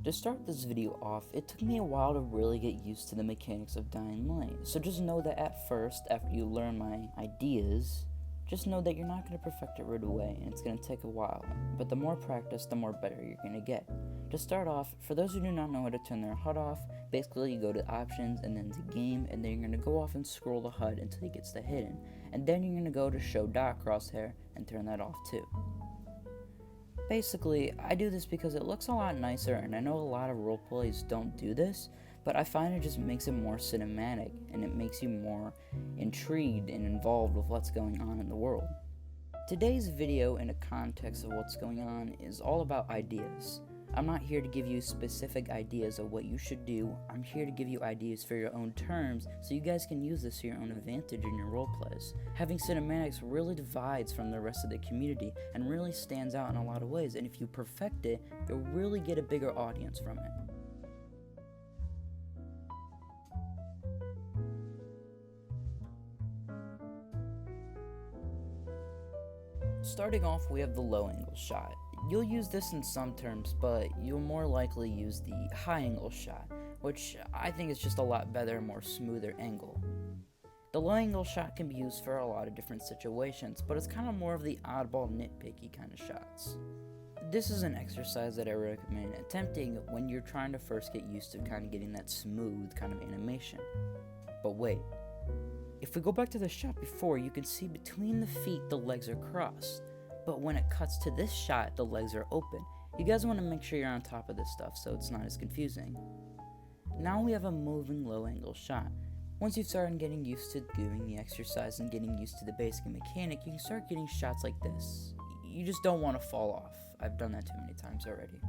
To start this video off, it took me a while to really get used to the mechanics of Dying Light, so just know that at first, after you learn my ideas, just know that you're not going to perfect it right away, and it's going to take a while, but the more practice, the more better you're going to get. To start off, for those who do not know how to turn their HUD off, basically you go to options and then to game, and then you're going to go off and scroll the HUD until it gets to hidden, and then you're going to go to show dot crosshair and turn that off too. Basically, I do this because it looks a lot nicer, and I know a lot of roleplays don't do this, but I find it just makes it more cinematic, and it makes you more intrigued and involved with what's going on in the world. Today's video, in the context of what's going on, is all about ideas. I'm not here to give you specific ideas of what you should do. I'm here to give you ideas for your own terms so you guys can use this to your own advantage in your roleplays. Having cinematics really divides from the rest of the community and really stands out in a lot of ways, and if you perfect it, you'll really get a bigger audience from it. Starting off, we have the low angle shot. You'll use this in some terms, but you'll more likely use the high angle shot, which I think is just a lot better, more smoother angle. The low angle shot can be used for a lot of different situations, but it's kind of more of the oddball nitpicky kind of shots. This is an exercise that I recommend attempting when you're trying to first get used to kind of getting that smooth kind of animation. But wait. If we go back to the shot before, you can see between the feet the legs are crossed, but when it cuts to this shot, the legs are open. You guys want to make sure you're on top of this stuff so it's not as confusing. Now we have a moving low angle shot. Once you've started getting used to doing the exercise and getting used to the basic mechanic, you can start getting shots like this. You just don't want to fall off. I've done that too many times already.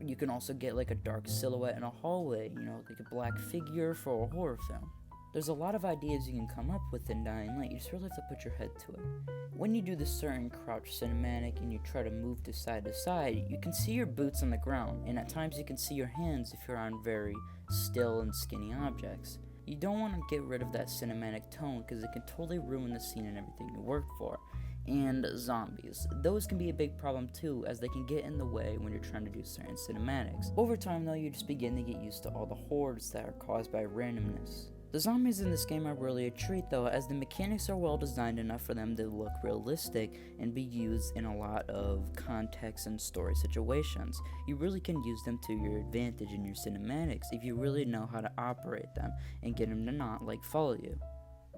You can also get like a dark silhouette in a hallway, like a black figure for a horror film. There's a lot of ideas you can come up with in Dying Light, you just really have to put your head to it. When you do the certain crouch cinematic and you try to move to side, you can see your boots on the ground, and at times you can see your hands if you're on very still and skinny objects. You don't want to get rid of that cinematic tone because it can totally ruin the scene and everything you worked for. And zombies. Those can be a big problem too, as they can get in the way when you're trying to do certain cinematics. Over time though, you just begin to get used to all the hordes that are caused by randomness. The zombies in this game are really a treat though, as the mechanics are well designed enough for them to look realistic and be used in a lot of context and story situations. You really can use them to your advantage in your cinematics if you really know how to operate them and get them to not follow you.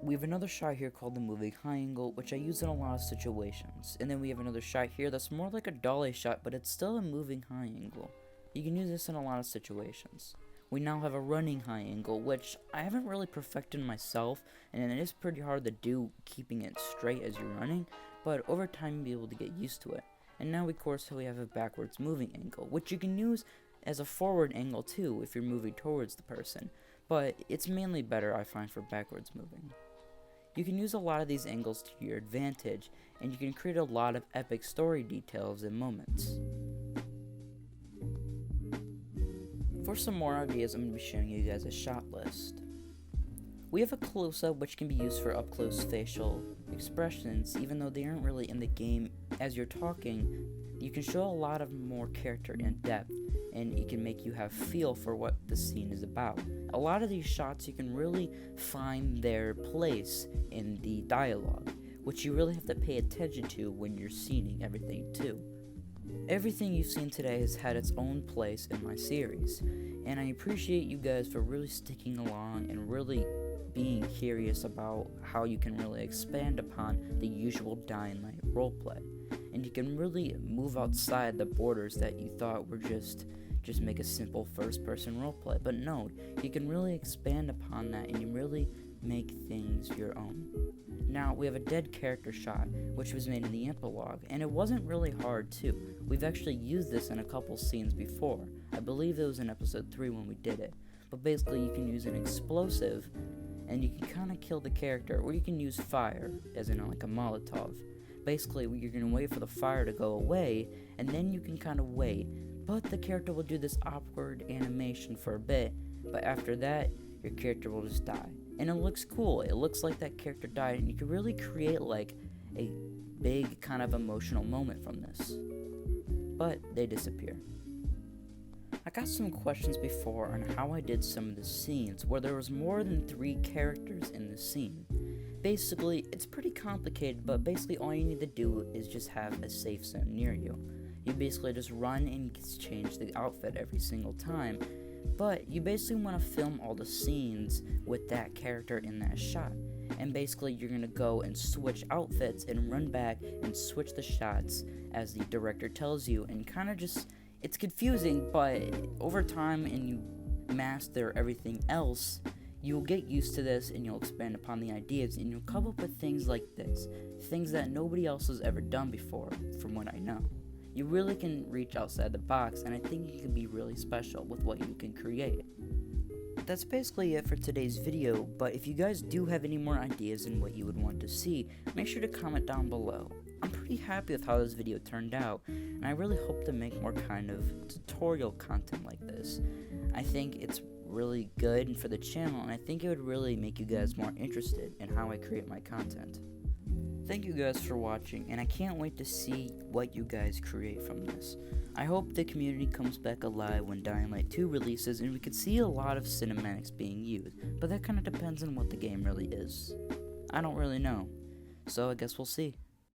We have another shot here called the moving high angle, which I use in a lot of situations. And then we have another shot here that's more like a dolly shot, but it's still a moving high angle. You can use this in a lot of situations. We now have a running high angle, which I haven't really perfected myself, and it is pretty hard to do keeping it straight as you're running, but over time you'll be able to get used to it. And now of course we have a backwards moving angle, which you can use as a forward angle too if you're moving towards the person, but it's mainly better I find for backwards moving. You can use a lot of these angles to your advantage, and you can create a lot of epic story details and moments. For some more ideas, I'm going to be showing you guys a shot list. We have a close-up, which can be used for up-close facial expressions, even though they aren't really in the game. As you're talking, you can show a lot of more character and depth, and it can make you have feel for what the scene is about. A lot of these shots you can really find their place in the dialogue, which you really have to pay attention to when you're scening everything too. Everything you've seen today has had its own place in my series, and I appreciate you guys for really sticking along and really being curious about how you can really expand upon the usual Dying Light roleplay, and you can really move outside the borders that you thought were just make a simple first-person roleplay. But no, you can really expand upon that and you really make things your own. Now, we have a dead character shot, which was made in the epilogue, and it wasn't really hard too. We've actually used this in a couple scenes before. I believe it was in episode 3 when we did it. But basically, you can use an explosive, and you can kind of kill the character, or you can use fire, as in like a Molotov. Basically, you're going to wait for the fire to go away, and then you can kind of wait, but the character will do this awkward animation for a bit, but after that, your character will just die. And it looks cool. It looks like that character died, and you can really create like a big kind of emotional moment from this. But they disappear. I got some questions before on how I did some of the scenes where there was more than 3 characters in the scene. Basically, it's pretty complicated, but basically all you need to do is just have a safe zone near you. You basically just run and change the outfit every single time, but you basically want to film all the scenes with that character in that shot. And basically you're going to go and switch outfits and run back and switch the shots as the director tells you, and kind of just, it's confusing, but over time and you master everything else, you'll get used to this and you'll expand upon the ideas and you'll come up with things like this, things that nobody else has ever done before, from what I know. You really can reach outside the box, and I think you can be really special with what you can create. That's basically it for today's video, but if you guys do have any more ideas and what you would want to see, make sure to comment down below. I'm pretty happy with how this video turned out, and I really hope to make more kind of tutorial content like this. I think it's really good for the channel, and I think it would really make you guys more interested in how I create my content. Thank you guys for watching, and I can't wait to see what you guys create from this. I hope the community comes back alive when Dying Light 2 releases and we could see a lot of cinematics being used, but that kind of depends on what the game really is. I don't really know, so I guess we'll see.